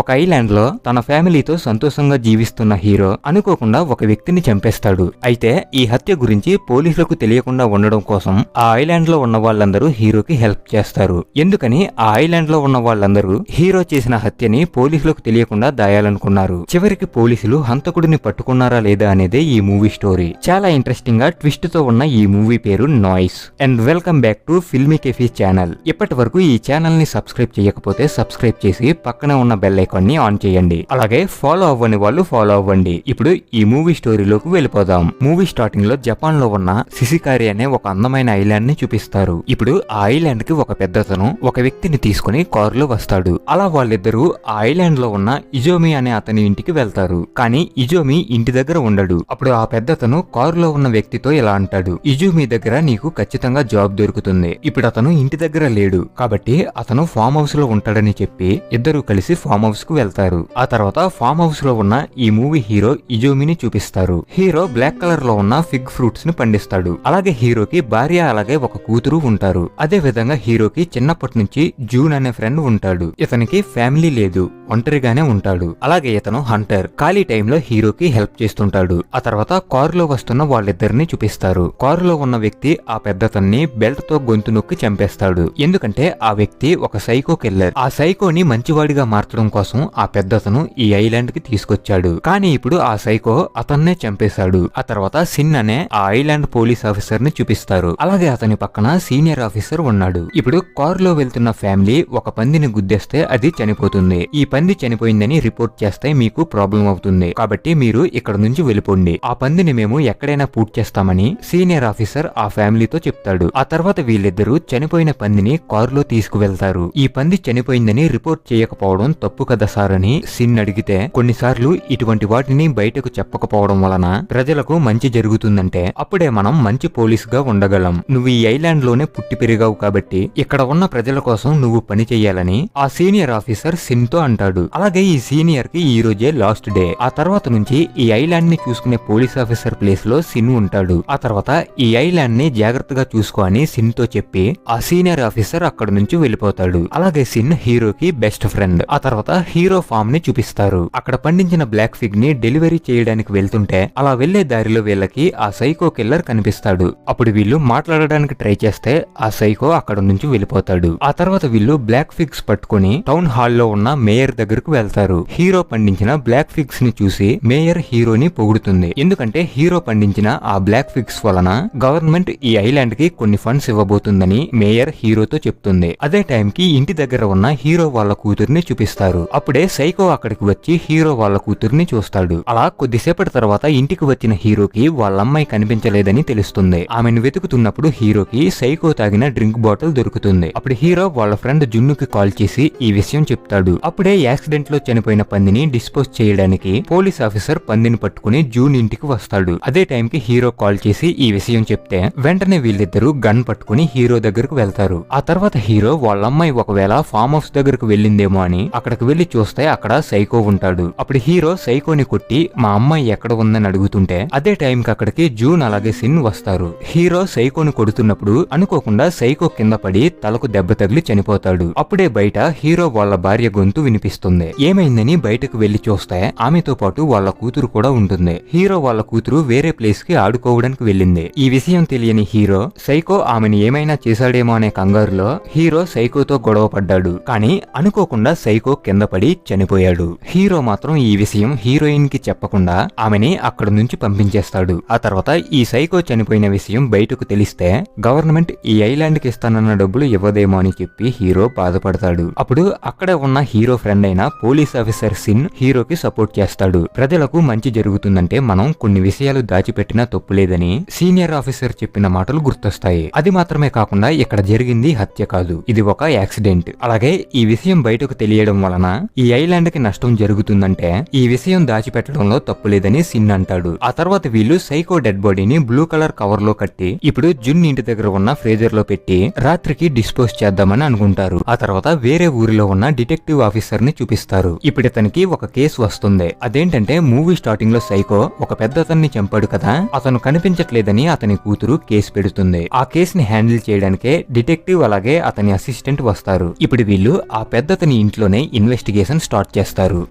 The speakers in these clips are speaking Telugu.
ఒక ఐలాండ్ లో తన ఫ్యామిలీతో సంతోషంగా జీవిస్తున్న హీరో అనుకోకుండా ఒక వ్యక్తిని చంపేస్తాడు. అయితే ఈ హత్య గురించి పోలీసులకు తెలియకుండా ఉండడం కోసం ఆ ఐలాండ్ లో ఉన్న వాళ్ళందరూ హీరోకి హెల్ప్ చేస్తారు. ఎందుకని ఆ ఐలాండ్ లో ఉన్న వాళ్ళందరూ హీరో చేసిన హత్యని పోలీసులకు తెలియకుండా దాయాలనుకున్నారు. చివరికి పోలీసులు హంతకుడిని పట్టుకున్నారా లేదా అనేదే ఈ మూవీ స్టోరీ. చాలా ఇంట్రెస్టింగ్ గా ట్విస్ట్ తో ఉన్న ఈ మూవీ పేరు noise. And welcome back to Filmy Cafe channel. ఇప్పటి వరకు ఈ ఛానల్ ని సబ్స్క్రైబ్ చేయకపోతే సబ్స్క్రైబ్ చేసి పక్కన ఉన్న బెల్ ఐకాన్ ని ఆన్ చేయండి. అలాగే ఫాలో అవ్వని వాళ్ళు ఫాలో అవ్వండి. ఇప్పుడు ఈ మూవీ స్టోరీలోకి వెళ్ళిపోదాం. మూవీ స్టార్టింగ్ లో జపాన్ లో ఉన్న సిసికారి అనే ఒక అందమైన ఐలాండ్ ని చూపిస్తారు. ఇప్పుడు ఆ ఐలాండ్ కి ఒక పెద్దతను ఒక వ్యక్తిని తీసుకుని కారులో వస్తాడు. అలా వాళ్ళిద్దరూ ఆ ఐలాండ్ లో ఉన్న ఇజోమి అనే అతని ఇంటికి వెళ్తారు. కానీ ఇజోమి ఇంటి దగ్గర ఉండడు. అప్పుడు ఆ పెద్దతను కారులో ఉన్న వ్యక్తితో ఇలా అంటాడు, ఇజోమి దగ్గర నీకు ఖచ్చితంగా జాబ్ దొరుకుతుంది. ఇప్పుడు అతను ఇంటి దగ్గర లేడు కాబట్టి అతను ఫామ్ హౌస్ లో ఉంటాడని చెప్పి ఇద్దరు కలిసి ఫామ్ హౌస్ కు వెళ్తారు. ఆ తర్వాత ఫామ్ హౌస్ లో ఉన్న ఈ మూవీ హీరో ఇజోమిని చూపిస్తారు. హీరో బ్లాక్ కలర్ లో ఉన్న ఫిగ్ ఫ్రూట్స్ ని పండిస్తాడు. అలాగే హీరోకి భార్య అలాగే ఒక కూతురు ఉంటారు. అదే విధంగా హీరోకి చిన్నప్పటి నుంచి జూన్ అనే ఫ్రెండ్ ఉంటాడు. ఇతనికి ఫ్యామిలీ లేదు, ఒంటరిగానే ఉంటాడు. అలాగే ఇతను హంటర్. ఖాళీ టైంలో హీరోకి హెల్ప్ చేస్తుంటాడు. ఆ తర్వాత కారులో వస్తున్న వాళ్ళిద్దరిని చూపిస్తారు. కారులో ఉన్న వ్యక్తి ఆ పెద్దతన్ని బెల్ట్ తో గొంతు నొక్కి చంపేస్తాడు. ఎందుకంటే ఆ వ్యక్తి ఒక సైకో కిల్లర్. ఆ సైకోని మంచివాడిగా మార్చడం కోసం ఆ పెద్దతను ఈ ఐలాండ్ కి తీసుకొచ్చాడు. కానీ ఇప్పుడు ఆ సైకో అతన్నే చంపేశాడు. ఆ తర్వాత సిన్ అనే ఆ ఐలాండ్ పోలీస్ ఆఫీసర్ ని చూపిస్తారు. అలాగే అతని పక్కన సీనియర్ ఆఫీసర్ ఉన్నాడు. ఇప్పుడు కారులో వెళ్తున్న ఫ్యామిలీ ఒక పందిని గుద్దేస్తే అది చనిపోతుంది. ఈ పంది చనిపోయిందని రిపోర్ట్ చేస్తే మీకు ప్రాబ్లం అవుతుంది. కాబట్టి మీరు ఇక్కడ నుంచి వెళ్ళిపోండి. ఆ పందిని మేము ఎక్కడైనా పూట్ చేస్తామని సీనియర్ ఆఫీసర్ ఆ ఫ్యామిలీతో చెప్తాడు. ఆ తర్వాత వీళ్ళిద్దరూ చనిపోయిన పందిని కారులో తీసుకువెళ్తారు. ఈ పంది చనిపోయిందని రిపోర్ట్ చేయకపోవడం తప్పు కదా సార్ అని సిన్ అడిగితే, కొన్నిసార్లు ఇటువంటి వాటిని బయటకు చెప్పకపోవడం వలన ప్రజలకు మంచి జరుగుతుందంటే అప్పుడే మనం మంచి పోలీస్ గా ఉండగలం. నువ్వు ఈ ఐలాండ్ లోనే పుట్టి పెరిగావు కాబట్టి ఇక్కడ ఉన్న ప్రజల కోసం నువ్వు పని చెయ్యాలని ఆ సీనియర్ ఆఫీసర్ సిన్ తో అంటాడు. అలాగే ఈ సీనియర్ కి ఈ రోజే లాస్ట్ డే. ఆ తర్వాత నుంచి ఈ ఐలాండ్ ని చూసుకునే పోలీస్ ఆఫీసర్ ప్లేస్ లో సిన్ ఉంటాడు. ఆ తర్వాత ఈ ఐలాండ్ ని జాగ్రత్తగా చూసుకో అని సిన్ తో చెప్పి ఆ సీనియర్ ఆఫీసర్ అక్కడ నుంచి వెళ్ళిపోతాడు. అలాగే సిన్ హీరోకి బెస్ట్ ఫ్రెండ్. ఆ తర్వాత హీరో ఫామ్ ని చూపిస్తారు. అక్కడ పండించిన బ్లాక్ ఫిగ్ ని డెలివరీ చేయడానికి వెళ్తుంటే అలా వెళ్లే దారిలో వీళ్ళకి ఆ సైకో కిల్లర్ కనిపిస్తాడు. అప్పుడు వీళ్ళు మాట్లాడడానికి ట్రై చేస్తే ఆ సైకో అక్కడ నుంచి వెళ్ళిపోతాడు. ఆ తర్వాత వీళ్ళు బ్లాక్ ఫిగ్స్ పట్టుకుని టౌన్ హాల్ లో ఉన్న మేయర్ దగ్గరకు వెళ్తారు. హీరో పండించిన బ్లాక్ ఫిగ్స్ ని చూసి మేయర్ హీరోని పొగుడుతుంది. ఎందుకంటే హీరో పండించిన ఆ బ్లాక్ ఫిగ్స్ వలన గవర్నమెంట్ ఈ ఐలాండ్ కి కొన్ని ఫండ్స్ ఇవ్వబోతుందని మేయర్ హీరోతో చెప్తుంది. అదే టైం కి ఇంటి దగ్గర ఉన్న హీరో వాళ్ళ కూతుర్ని చూపిస్తారు. అప్పుడే సైకో అక్కడికి వచ్చి హీరో వాళ్ళ కూతుర్ని చూస్తాడు. అలా కొద్దిసేపటి తర్వాత ఇంటికి వచ్చిన హీరోకి వాళ్ళ అమ్మాయి కనిపించలేదని తెలుస్తుంది. ఆమెను వెతుకుతున్నప్పుడు హీరోకి సైకో తాగిన డ్రింక్ బాటిల్ దొరుకుతుంది. అప్పుడు హీరో వాళ్ళ ఫ్రెండ్ జున్నుకి కాల్ చేసి ఈ విషయం చెప్తాడు. అప్పుడే యాక్సిడెంట్ లో చనిపోయిన పందిని డిస్పోజ్ చేయడానికి పోలీస్ ఆఫీసర్ పందిని పట్టుకుని జూన్ ఇంటికి వస్తాడు. అదే టైం కి హీరో కాల్ చేసి ఈ విషయం చెప్తే వెంటనే వీళ్ళిద్దరూ గన్ పట్టుకుని హీరో దగ్గరకు వెళ్తారు. ఆ తర్వాత హీరో వాళ్ళ అమ్మాయి ఒకవేళ ఫామ్ హౌస్ దగ్గరకు వెళ్ళిందేమో అని అక్కడికి వెళ్లి చూస్తే అక్కడ సైకో ఉంటాడు. అప్పుడు హీరో సైకోని కొట్టి మా అమ్మాయి ఎక్కడ ఉందని అడుగుతుంటే అదే టైం కి అక్కడికి జూన్ అలాగే సిన్ వస్తారు. హీరో సైకోని కొడుతున్నప్పుడు అనుకోకుండా సైకో కింద పడి తలకు దెబ్బ తగిలి చనిపోతాడు. అప్పుడే బయట హీరో వాళ్ళ భార్య గొంతు వినిపిస్తుంది. ఏమైందని బయటకు వెళ్లి చూస్తే ఆమెతో పాటు వాళ్ళ కూతురు కూడా ఉంటుంది. హీరో వాళ్ళ కూతురు వేరే ప్లేస్ కి ఆడుకోవడానికి వెళ్ళింది. ఈ విషయం తెలియని హీరో సైకో ఆమెను ఏమైనా చేశాడేమో అనే కంగారులో హీరో సైకోతో గొడవ పడ్డాడు. కానీ అనుకోకుండా సైకో కింద పడి చనిపోయాడు. హీరో మాత్రం ఈ విషయం హీరోయిన్ కి చెప్పకుండా ఆమెని అక్కడ నుంచి పంపించేస్తాడు. ఆ తర్వాత ఈ సైకో చనిపోయిన విషయం బయటకు తెలిస్తే గవర్నమెంట్ ఈ ఐలాండ్ కి ఇస్తానన్న డబ్బులు ఇవ్వదేమో అని చెప్పి హీరో బాధపడతాడు. అప్పుడు అక్కడ ఉన్న హీరో ఫ్రెండ్ అయిన పోలీస్ ఆఫీసర్ సిన్ హీరోకి సపోర్ట్ చేస్తాడు. ప్రజలకు మంచి జరుగుతుందంటే మనం కొన్ని విషయాలు దాచిపెట్టినా తప్పులేదని సీనియర్ ఆఫీసర్ చెప్పిన మాటలు గుర్తొస్తాయి. అది మాత్రమే కాకుండా ఇక్కడ జరిగింది హత్య కాదు, ఇది ఒక యాక్సిడెంట్. అలాగే ఈ విషయం బయటకు తెలియడం వలన ఈ ఐలాండ్ కి నష్టం జరుగుతుందంటే ఈ విషయం దాచిపెట్టడంలో తప్పులేదని సిన్ అంటాడు. ఆ తర్వాత వీళ్ళు సైకో డెడ్ బాడీని బ్లూ కలర్ కవర్ లో కట్టి ఇప్పుడు జున్ ఇంటి దగ్గర ఉన్న ఫ్రీజర్ లో పెట్టి రాత్రికి డిస్పోజ్ చేద్దామని అనుకుంటారు. ఆ తర్వాత వేరే ఊరిలో ఉన్న డిటెక్టివ్ ఆఫీసర్ ని చూపిస్తారు. ఇప్పుడు ఇతనికి ఒక కేసు వస్తుంది. అదేంటంటే మూవీ స్టార్టింగ్ లో సైకో ఒక పెద్ద అతన్ని చంపాడు కదా, అతను కనిపించట్లేదని అతని కూతురు కేసు పెడుతుంది. ఆ కేసుని హ్యాండిల్ చేయడానికే డిటెక్టివ్ అలాగే అతని అసిస్టెంట్ వస్తారు. ఇప్పుడు వీళ్ళు ఆ పెద్దతని ఇంట్లోనే ఇన్వెస్టిగేషన్ స్టార్ట్ చేస్తారు.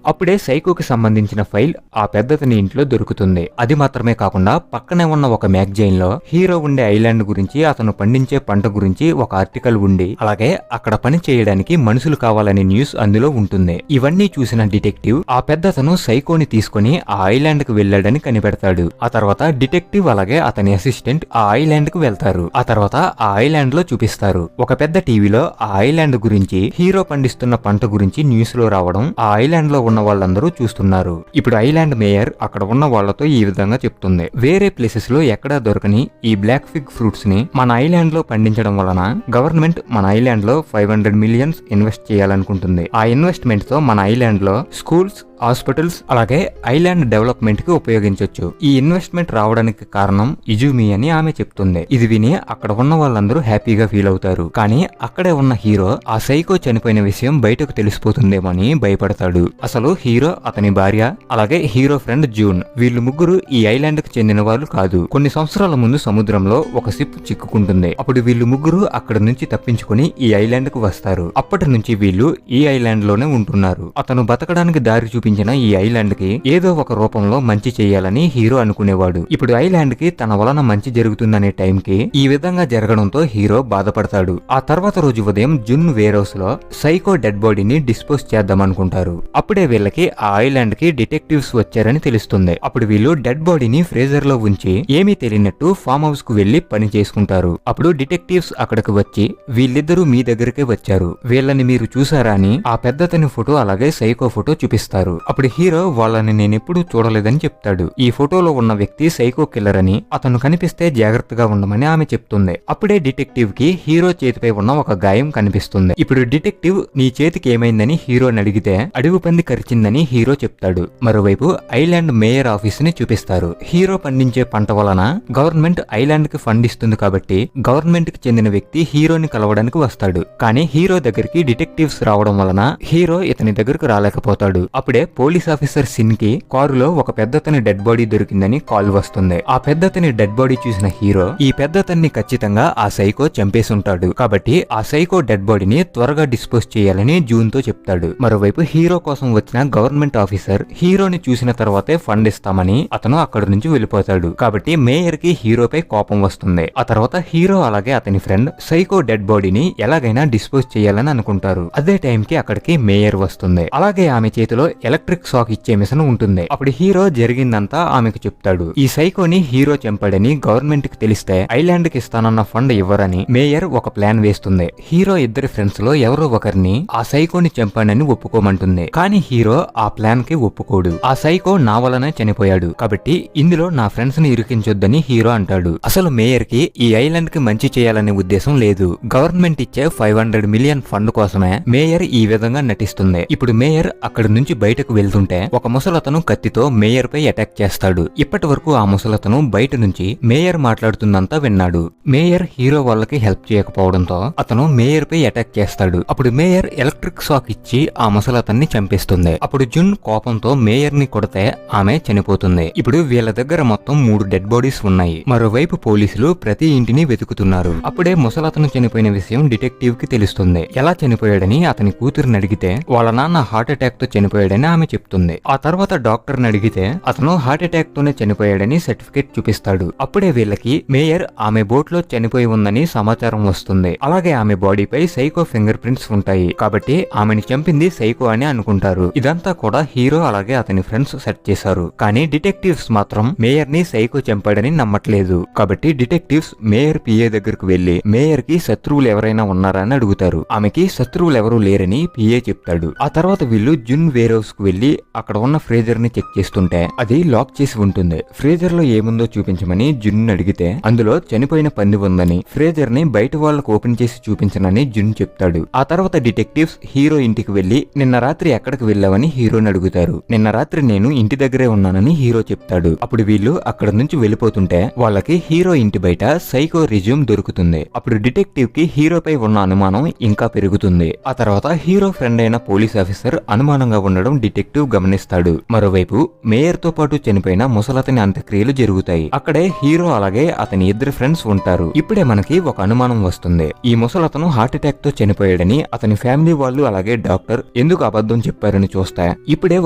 అప్పుడే సైకోకి సంబంధించిన ఫైల్ ఆ పెద్దతని ఇంట్లో దొరుకుతుంది. అది మాత్రమే కాకుండా పక్కనే ఉన్న ఒక మ్యాగజైన్ లో హీరో ఉండే ఐలాండ్ గురించి, అతను పండించే పంట గురించి ఒక ఆర్టికల్ ఉండి, అలాగే అక్కడ పని చేయడానికి మనుషులు కావాలనే న్యూస్ అందులో ఉంటుంది. ఇవన్నీ చూసిన డిటెక్టివ్ ఆ పెద్దతను సైకోని తీసుకుని ఆ ఐలాండ్ కు వెళ్ళాడని కనిపెడతాడు. ఆ తర్వాత డిటెక్టివ్ అలాగే అతని అసిస్టెంట్ ఆ ఐలాండ్ కు వెళ్తారు. ఆ తర్వాత ఆ ఐలాండ్ లో చూపిస్తారు. ఒక పెద్ద టీవీలో ఆ ఐలాండ్ గురించి, హీరో పండిస్తున్న పంట గురించి న్యూస్ లో రావడం ఆ ఐలాండ్ లో ఉన్న వాళ్ళందరూ చూస్తున్నారు. ఇప్పుడు ఐలాండ్ మేయర్ అక్కడ ఉన్న వాళ్లతో ఈ విధంగా చెప్తుంది. వేరే ప్లేసెస్ లో ఎక్కడా దొరకని ఈ బ్లాక్ ఫిగ్ ఫ్రూట్స్ ని మన ఐలాండ్ లో పండించడం వలన గవర్నమెంట్ మన ఐలాండ్ లో 500 మిలియన్స్ ఇన్వెస్ట్ చేయాలనుకుంటుంది. ఆ ఇన్వెస్ట్మెంట్ తో మన ఐలాండ్ లో స్కూల్స్, హాస్పిటల్స్ అలాగే ఐలాండ్ డెవలప్మెంట్ కి ఉపయోగించొచ్చు. ఈ ఇన్వెస్ట్మెంట్ రావడానికి కారణం ఇజుమి అని ఆమె చెప్తుంది. ఇది విని అక్కడ ఉన్న వాళ్ళందరూ హ్యాపీగా ఫీల్ అవుతారు. కానీ అక్కడే ఉన్న హీరో ఆ సైకో చనిపోయిన విషయం బయటకు తెలిసిపోతుందేమో అని భయపడతాడు. అసలు హీరో, అతని భార్య అలాగే హీరో ఫ్రెండ్ జూన్, వీళ్ళు ముగ్గురు ఈ ఐలాండ్ కు చెందిన వాళ్ళు కాదు. కొన్ని సంవత్సరాల ముందు సముద్రంలో ఒక షిప్ చిక్కుకుంటుంది. అప్పుడు వీళ్ళు ముగ్గురు అక్కడ నుంచి తప్పించుకుని ఈ ఐలాండ్ కు వస్తారు. అప్పటి నుంచి వీళ్ళు ఈ ఐలాండ్ లోనే ఉంటున్నారు. అతను బతకడానికి దారి చూపించిన ఈ ఐలాండ్ కి ఏదో ఒక రూపంలో మంచి చేయాలని హీరో అనుకునేవాడు. ఇప్పుడు ఐలాండ్ కి తన వలన మంచి జరుగుతుందనే టైం కి ఈ విధంగా జరగడంతో హీరో బాధపడతాడు. ఆ తర్వాత రోజు ఉదయం జున్ వేర్ హౌస్ లో సైకో డెడ్ బాడీని డిస్పోజ్ చేద్దాం అనుకుంటారు. అప్పుడే వీళ్ళకి ఆ ఐలాండ్ కి డిటెక్టివ్స్ వచ్చారని తెలుస్తుంది. అప్పుడు వీళ్ళు డెడ్ బాడీని ఫ్రీజర్ లో ఉంచి ఏమీ తెలియనట్టు ఫామ్ హౌస్ కు వెళ్లి పని చేసుకుంటారు. అప్పుడు డిటెక్టివ్స్ అక్కడికి వచ్చి వీళ్ళిద్దరూ మీ దగ్గరకే వచ్చారు, వీళ్ళని మీరు చూసారా అని ఆ పెద్దతని ఫోటో అలాగే సైకో ఫోటో చూపిస్తారు. అప్పుడు హీరో వాళ్ళని నేనెప్పుడు చూడలేదని చెప్తాడు. ఈ ఫోటోలో ఉన్న వ్యక్తి సైకో కిల్లర్ అని, అతను కనిపిస్తే జాగ్రత్తగా ఉండమని ఆమె చెప్తుంది. అప్పుడే డిటెక్టివ్ కి హీరో చేతిపై ఉన్న ఒక గాయం కనిపిస్తుంది. ఇప్పుడు డిటెక్టివ్ నీ చేతికి ఏమైందని హీరోని అడిగితే అడవి పంది కరిచిందని హీరో చెప్తాడు. మరోవైపు ఐలాండ్ మేయర్ ఆఫీస్ ని చూపిస్తారు. హీరో పండించే పంట వలన గవర్నమెంట్ ఐలాండ్ కి ఫండ్ ఇస్తుంది కాబట్టి గవర్నమెంట్ కి చెందిన వ్యక్తి హీరోని కలవడానికి వస్తాడు. కానీ హీరో దగ్గరికి డిటెక్టివ్స్ రావడం వలన హీరో ఇతని దగ్గరకు రాలేకపోతాడు. అప్పుడే పోలీస్ ఆఫీసర్ సిన్ కి కారులో ఒక పెద్దతని డెడ్ బాడీ దొరికిందని కాల్ వస్తుంది. ఆ పెద్దతని డెడ్ బాడీ చూసిన హీరో ఈ పెద్దతన్ని ఖచ్చితంగా ఆ సైకో చంపేసి ఉంటాడు కాబట్టి ఆ సైకో డెడ్ బాడీని త్వరగా డిస్పోజ్ చేయాలని జూన్ తో చెప్తాడు. మరోవైపు హీరో కోసం వచ్చిన గవర్నమెంట్ ఆఫీసర్ హీరోని చూసిన తర్వాతే ఫండ్ ఇస్తామని అతను అక్కడి నుంచి వెళ్ళిపోతాడు. కాబట్టి మేయర్ కి హీరోపై కోపం వస్తుంది. ఆ తర్వాత హీరో అలాగే అతని ఫ్రెండ్ సైకో డెడ్ బాడీని ఎలాగైనా డిస్పోజ్ చేయాలని అనుకుంటారు. అదే టైం కి అక్కడికి మేయర్ వస్తుంది. అలాగే ఆమె చేతిలో ఎలక్ట్రిక్ షాక్ ఇచ్చే మిషన్ ఉంటుంది. అప్పుడు హీరో జరిగిందంతా ఆమెకు చెప్తాడు. ఈ సైకోని హీరో చంపాడని గవర్నమెంట్ కి తెలిస్తే ఐలాండ్ కి ఇస్తానన్న ఫండ్ ఇవ్వరని మేయర్ ఒక ప్లాన్ వేస్తుంది. హీరో ఇద్దరి ఫ్రెండ్స్ లో ఎవరో ఒకరిని ఆ సైకోని చంపాడని ఒప్పుకోమంటుంది. కానీ హీరో ఆ ప్లాన్ కి ఒప్పుకోడు. ఆ సైకో నా వలనే చనిపోయాడు కాబట్టి ఇందులో నా ఫ్రెండ్స్ ని ఇరికించొద్దని హీరో అంటాడు. అసలు మేయర్ కి ఈ ఐలాండ్ కి మంచి చేయాలనే ఉద్దేశం లేదు. గవర్నమెంట్ ఇచ్చే 500 మిలియన్ ఫండ్ కోసమే మేయర్ ఈ విధంగా నటిస్తుంది. ఇప్పుడు మేయర్ అక్కడి నుంచి బయటకు వెళ్తుంటే ఒక ముసలతను కత్తితో మేయర్ పై అటాక్ చేస్తాడు. ఇప్పటి వరకు ఆ ముసలతను బయట నుంచి మేయర్ మాట్లాడుతుందంతా విన్నాడు. మేయర్ హీరో వాళ్ళకి హెల్ప్ చేయకపోవడంతో అతను మేయర్ పై అటాక్ చేస్తాడు. అప్పుడు మేయర్ ఎలక్ట్రిక్ షాక్ ఇచ్చి ఆ ముసలతన్ని చంపేస్తుంది. అప్పుడు జున్ కోపంతో మేయర్ ని కొడితే ఆమె చనిపోతుంది. ఇప్పుడు వీళ్ళ దగ్గర మొత్తం 3 డెడ్ బాడీస్ ఉన్నాయి. మరోవైపు పోలీసులు ప్రతి ఇంటిని వెతుకుతున్నారు. అప్పుడే ముసలతను చనిపోయిన విషయం డిటెక్టివ్ కి తెలుస్తుంది. ఎలా చనిపోయాడని అతని కూతురుని అడిగితే వాళ్ళ నాన్న హార్ట్ అటాక్ తో చనిపోయాడని ఆమె చెప్తుంది. ఆ తర్వాత డాక్టర్ ని అడిగితే అతను హార్ట్ అటాక్ తోనే చనిపోయాడని సర్టిఫికేట్ చూపిస్తాడు. అప్పుడే వీళ్ళకి మేయర్ ఆమె బోట్ లో చనిపోయి ఉందని సమాచారం వస్తుంది. అలాగే ఆమె బాడీపై సైకో ఫింగర్ ప్రింట్స్ ఉంటాయి కాబట్టి ఆమెని చంపింది సైకో అని అనుకుంటారు. ఇదంతా కూడా హీరో అలాగే అతని ఫ్రెండ్స్ సెట్ చేశారు. కానీ డిటెక్టివ్స్ మాత్రం మేయర్ ని సైకో చంపాడని నమ్మట్లేదు. కాబట్టి డిటెక్టివ్స్ మేయర్ పిఏ దగ్గరకు వెళ్లి మేయర్ కి శత్రువులు ఎవరైనా ఉన్నారా అని అడుగుతారు. ఆమెకి శత్రువులు ఎవరూ లేరని పిఏ చెప్తాడు. ఆ తర్వాత వీళ్ళు జున్ వేర్ హౌస్ కు వెళ్లి అక్కడ ఉన్న ఫ్రీజర్ ని చెక్ చేస్తుంటే అది లాక్ చేసి ఉంటుంది. ఫ్రీజర్ లో ఏముందో చూపించమని జున్ అడిగితే అందులో చనిపోయిన పంది ఉందని, ఫ్రీజర్ ని బయట వాళ్ళకు ఓపెన్ చేసి చూపించనని జున్ చెప్తాడు. ఆ తర్వాత డిటెక్టివ్స్ హీరో ఇంటికి వెళ్లి నిన్న రాత్రి ఎక్కడికి వెళ్ళావని హీరోని అడుగుతారు. నిన్న రాత్రి నేను ఇంటి దగ్గరే ఉన్నానని హీరో చెప్తాడు. అప్పుడు వీళ్ళు అక్కడ నుంచి వెళ్ళిపోతుంటే వాళ్ళకి హీరో ఇంటి బయట సైకో రిజ్యూమ్ దొరుకుతుంది. అప్పుడు డిటెక్టివ్ కి హీరోపై ఉన్న అనుమానం ఇంకా పెరుగుతుంది. ఆ తర్వాత హీరో ఫ్రెండ్ అయిన పోలీస్ ఆఫీసర్ అనుమానంగా ఉండడం డిటెక్టివ్ గమనిస్తాడు. మరోవైపు మేయర్ తో పాటు చనిపోయిన ముసలతని అంత్యక్రియలు జరుగుతాయి. అక్కడే హీరో అలాగే అతని ఇద్దరు ఫ్రెండ్స్ ఉంటారు. ఇప్పుడే మనకి ఒక అనుమానం వస్తుంది. ఈ ముసలతను హార్ట్ అటాక్ తో చనిపోయాడని అతని ఫ్యామిలీ వాళ్ళు అలాగే డాక్టర్ ఎందుకు అబద్ధం చెప్పారని చూస్తే ఇప్పుడే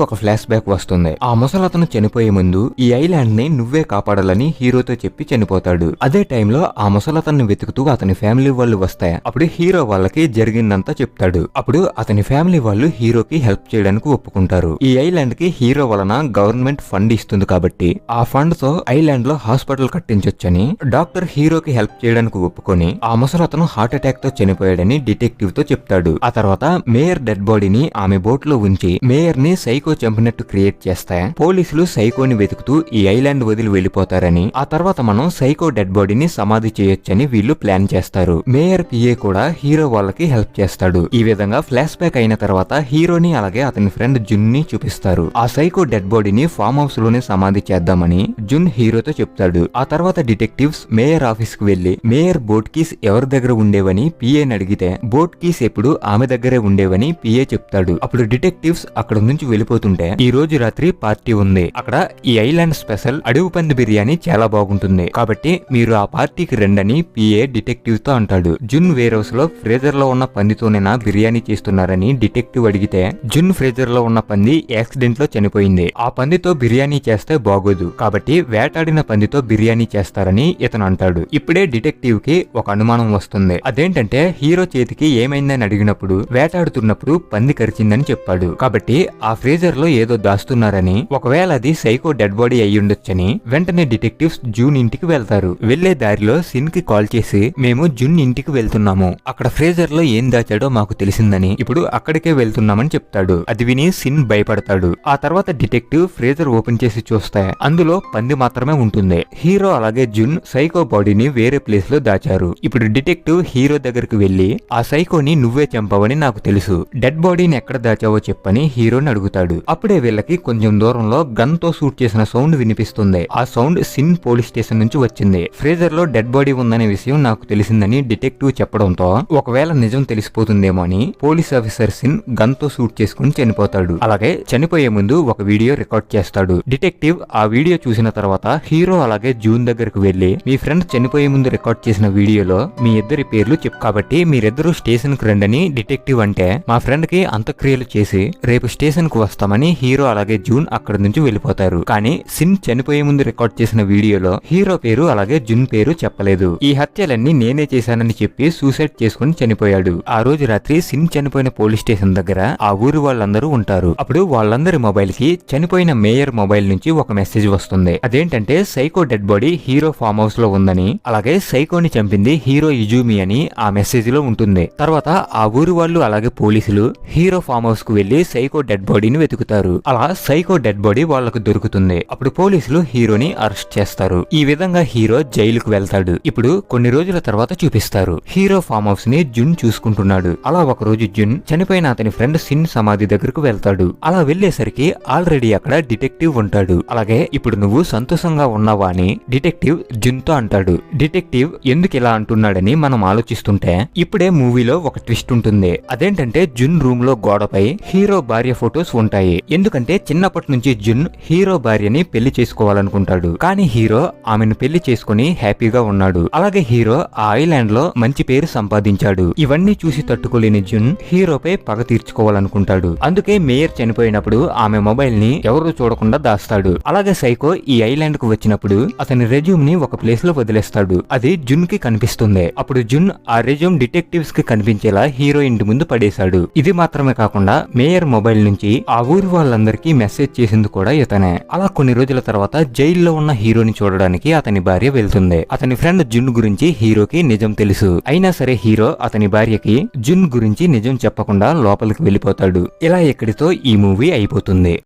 ఒక ఫ్లాష్ బ్యాక్ వస్తుంది. ఆ ముసలతను చనిపోయే ముందు ఈ ఐలాండ్ ని నువ్వే కాపాడాలని హీరోతో చెప్పి చనిపోతాడు. అదే టైంలో ఆ ముసలతన్ని వెతుకుతూ అతని ఫ్యామిలీ వాళ్ళు వస్తాయి. అప్పుడు హీరో వాళ్ళకి జరిగిందంతా చెప్తాడు. అప్పుడు అతని ఫ్యామిలీ వాళ్ళు హీరోకి హెల్ప్ చేయడానికి ఒప్పుకుంటారు. ఈ ఐలాండ్ కి హీరో వలన గవర్నమెంట్ ఫండ్ ఇస్తుంది కాబట్టి ఆ ఫండ్ తో ఐలాండ్ లో హాస్పిటల్ కట్టించొచ్చని డాక్టర్ హీరోకి హెల్ప్ చేయడానికి ఒప్పుకొని ఆ ముసలతను హార్ట్ అటాక్ తో చనిపోయాడని డిటెక్టివ్ తో చెప్తాడు. ఆ తర్వాత మేయర్ డెడ్ బాడీని ఆమె బోట్ లో ఉంచి మేయర్ ని సైకో చంపినట్టు క్రియేట్ చేస్తే పోలీసులు సైకోని వెతుకుతూ ఈ ఐలాండ్ వదిలి వెళ్లిపోతారని, ఆ తర్వాత మనం సైకో డెడ్ బాడీని సమాధి చేయొచ్చని వీళ్ళు ప్లాన్ చేస్తారు. మేయర్ పిఏ కూడా హీరో వాళ్ళకి హెల్ప్ చేస్తాడు. ఈ విధంగా ఫ్లాష్ బ్యాక్ అయిన తర్వాత హీరోని అలాగే అతని ఫ్రెండ్ జున్ ని చూపిస్తారు. ఆ సైకో డెడ్ బాడీని ఫామ్ హౌస్ లోనే సమాధి చేద్దామని జున్ హీరోతో చెప్తాడు. ఆ తర్వాత డిటెక్టివ్స్ మేయర్ ఆఫీస్ కు వెళ్లి మేయర్ బోట్ కీస్ ఎవరి దగ్గర ఉండేవని పిఏని అడిగితే బోట్ కీస్ ఎప్పుడు ఆమె దగ్గరే ఉండేవని పిఏ చెప్తాడు. అప్పుడు డిటెక్టివ్స్ అక్కడ నుంచి వెళ్ళిపోతుంటే ఈ రోజు రాత్రి పార్టీ ఉంది. అక్కడ ఈ ఐలాండ్ స్పెషల్ అడవి పంది బిర్యానీ చాలా బాగుంటుంది కాబట్టి మీరు ఆ పార్టీకి రండని పిఏ డిటెక్టివ్ తో అంటాడు. జున్ వేర్ హౌస్ లో ఫ్రీజర్ లో ఉన్న పందితోనేనా బిర్యానీ చేస్తున్నారని డిటెక్టివ్ అడిగితే జున్ ఫ్రీజర్ లో ఉన్న పంది యాక్సిడెంట్ లో చనిపోయింది. ఆ పందితో బిర్యానీ చేస్తే బాగోదు కాబట్టి వేటాడిన పందితో బిర్యానీ చేస్తారని ఇతను అంటాడు. ఇప్పుడే డిటెక్టివ్ కి ఒక అనుమానం వస్తుంది. అదేంటంటే హీరో చేతికి ఏమైందని అడిగినప్పుడు వేటాడుతున్నప్పుడు పంది కరిచిందని చెప్పాడు. కాబట్టి ఆ ఫ్రీజర్ లో ఏదో దాస్తున్నారని, ఒకవేళ అది సైకో డెడ్ బాడీ అయ్యుండొచ్చని వెంటనే డిటెక్టివ్స్ జూన్ ఇంటికి వెళ్తారు. వెళ్లే దారిలో సిన్ కి కాల్ చేసి మేము జున్ ఇంటికి వెళ్తున్నాము, అక్కడ ఫ్రీజర్ లో ఏం దాచాడో మాకు తెలిసిందని, ఇప్పుడు అక్కడికే వెళ్తున్నామని చెప్తాడు. అది విని సిన్ భయపడతాడు. ఆ తర్వాత డిటెక్టివ్ ఫ్రీజర్ ఓపెన్ చేసి చూస్తే అందులో పంది మాత్రమే ఉంటుంది. హీరో అలాగే జున్ సైకో బాడీని వేరే ప్లేస్ లో దాచారు. ఇప్పుడు డిటెక్టివ్ హీరో దగ్గరికి వెళ్లి ఆ సైకోని నువ్వే చంపావని నాకు తెలుసు, డెడ్ బాడీని ఎక్కడ దాచావో చెప్పని హీరోని అడుగుతాడు. అప్పుడే వీళ్ళకి కొంచెం దూరంలో గన్ తో షూట్ చేసిన సౌండ్ వినిపిస్తుంది. ఆ సౌండ్ సిన్ పోలీస్ స్టేషన్ నుంచి వచ్చింది. ఫ్రీజర్ లో డెడ్ బాడీ ఉందనే విషయం నాకు తెలిసిందని డిటెక్టివ్ చెప్పడంతో ఒకవేళ నిజం తెలిసిపోతుందేమో అని పోలీస్ ఆఫీసర్ సిన్ గన్ తో షూట్ చేసుకుని చనిపోతాడు. అలాగే చనిపోయే ముందు ఒక వీడియో రికార్డ్ చేస్తాడు. డిటెక్టివ్ ఆ వీడియో చూసిన తర్వాత హీరో అలాగే జూన్ దగ్గరకు వెళ్లి మీ ఫ్రెండ్ చనిపోయే ముందు రికార్డ్ చేసిన వీడియోలో మీ ఇద్దరి పేర్లు చెప్పు, కాబట్టి మీరిద్దరూ స్టేషన్ కు రండని డిటెక్టివ్ అంటే మా ఫ్రెండ్ కి అంత్యక్రియలు చేసి రేపు స్టేషన్ కు వస్తామని హీరో అలాగే జూన్ అక్కడి నుంచి వెళ్లిపోతారు. కానీ సిన్ చనిపోయే ముందు రికార్డ్ చేసిన వీడియోలో హీరో పేరు అలాగే జున్ పేరు చెప్పలేదు. ఈ హత్యలన్నీ నేనే చేశానని చెప్పి సూసైడ్ చేసుకుని చనిపోయాడు. ఆ రోజు రాత్రి సిన్ చనిపోయిన పోలీస్ స్టేషన్ దగ్గర ఆ ఊరు వాళ్ళందరూ ఉంటారు. అప్పుడు వాళ్ళందరి మొబైల్ కి చనిపోయిన మేయర్ మొబైల్ నుంచి ఒక మెసేజ్ వస్తుంది. అదేంటంటే psycho dead body hero farm house లో ఉందని, అలాగే సైకోని చంపింది హీరో ఇజూమి అని ఆ మెసేజ్ లో ఉంటుంది. తర్వాత ఆ ఊరు వాళ్ళు అలాగే పోలీసులు హీరో ఫామ్ హౌస్ కు వెళ్లి సైకో డెడ్ బాడీని వెతుకుతారు. అలా సైకో డెడ్ బాడీ వాళ్లకు దొరుకుతుంది. అప్పుడు పోలీసులు హీరోని అరెస్ట్ చేస్తారు. ఈ విధంగా హీరో జైలుకు వెళ్తాడు. ఇప్పుడు కొన్ని రోజుల తర్వాత చూపిస్తారు. హీరో ఫామ్ హౌస్ ని జున్ చూసుకుంటున్నాడు. అలా ఒక రోజు జున్ చనిపోయిన అతని ఫ్రెండ్ సిన్ సమాధి దగ్గరకు వెళ్తాడు. అలా వెళ్లేసరికి ఆల్రెడీ అక్కడ డిటెక్టివ్ ఉంటాడు. అలాగే ఇప్పుడు నువ్వు సంతోషంగా ఉన్నావా అని డిటెక్టివ్ జున్ తో అంటాడు. డిటెక్టివ్ ఎందుకు ఇలా అంటున్నాడని మనం ఆలోచిస్తుంటే ఇప్పుడే మూవీలో ఒక ట్విస్ట్ ఉంటుంది. అదేంటంటే జున్ రూమ్ లో గోడపై హీరో భార్య ఫొటోస్ ఉంటాయి. ఎందుకంటే చిన్నప్పటి నుంచి జున్ హీరో భార్యని పెళ్లి చేసుకోవాలనుకుంటాడు. కానీ హీరో ఆమెను పెళ్లి చేసుకుని హ్యాపీగా ఉన్నాడు. అలాగే హీరో ఆ ఐలాండ్ లో మంచి పేరు సంపాదించాడు. ఇవన్నీ చూసి తట్టుకోలేని జున్ హీరోపై పగ తీర్చుకోవాలనుకుంటాడు. అందుకే మేయర్ చనిపోయినప్పుడు ఆమె మొబైల్ ని ఎవరూ చూడకుండా దాస్తాడు. అలాగే సైకో ఈ ఐలాండ్ కు వచ్చినప్పుడు అతని రెజ్యూమ్ ని ఒక ప్లేస్ లో వదిలేస్తాడు. అది జున్ కి కనిపిస్తుంది. అప్పుడు జున్ ఆ రెజ్యూమ్ డిటెక్టివ్స్ కి కనిపించేలా హీరో ఇంటి ముందు పడేశాడు. ఇది మాత్రమే కాకుండా మేయర్ మొబైల్ నుంచి ఆ ఊరి వాళ్ళందరికీ మెసేజ్ చేసింది కూడా ఇతనే. అలా కొన్ని రోజుల తర్వాత జైల్లో ఉన్న హీరోని చూడడానికి అతని భార్య వెళ్తుంది. అతని ఫ్రెండ్ జున్ గురించి హీరోకి నిజం తెలుసు. అయినా సరే హీరో అతని భార్యకి జున్ గురించి నిజం చెప్పకుండా లోపలికి వెళ్ళిపోతాడు. ఇలా ఎక్కడితో ఈ మూవీ అయిపోతుంది.